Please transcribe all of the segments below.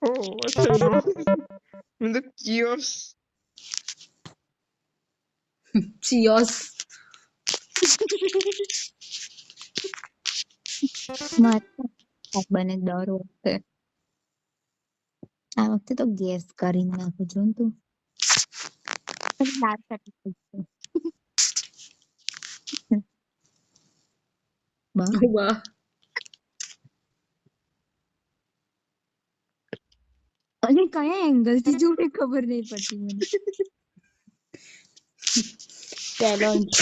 Oh, अच्छा no मतलब chaos. ચિયોસ. મારે બને દર વખતે. આ વખતે તો ગેસ કરીને નાખું છું ને તું. પછી દાળ કાઢી નાખું. બા વાહ. અને કયા એંગલ થી જોઉં એ ખબર નહીં પડતી મને. ટેલેન્ટ.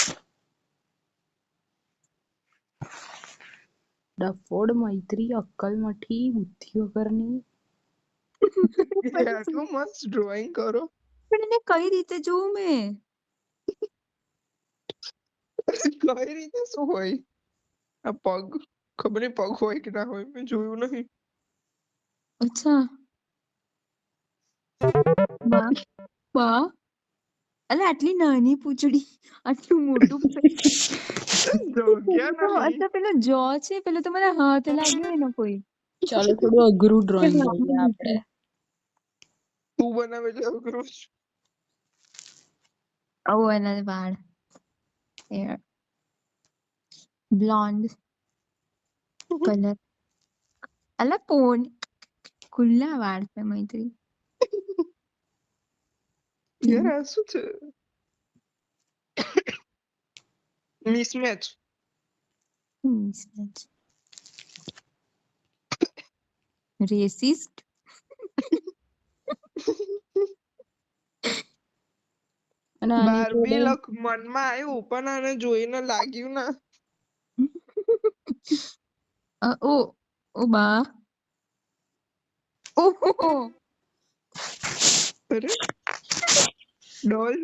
ડફોડ મૈત્રી અક્કલ મઠી બુદ્ધિ વગરની. આટલું મસ્ત ડ્રોઈંગ કરો. પણ એને કઈ રીતે જોઉં મેં? કઈ રીતે શું હોય? આ પગ ખબર નહીં પગ હોય કે ના હોય મેં જોયું નહીં. અચ્છા બા બા અલે આટલી નાની પૂંછડી આટલું મોટું જગ્યા નહીં. અચ્છા પેલો જો છે પેલો તો મને હાથ લાગ્યો એનો કોઈ. ચાલો થોડું અઘરું ડ્રોઈંગ હા, લઈએ આપણે. તું બનાવે એટલે અઘરું છે. આવું એના વાળ બ્લોન્ડ કલર અલા પોન ખુલ્લા વાળ છે મૈત્રી. યાર આ શું છે? મિસમેચ. રેસિસ્ટ અને આની બારબી જોડે લખ મનમાં આવ્યું પણ આને જોઈને લાગ્યું ના. ઓ ઓ બા ઓહો અરે ડોલ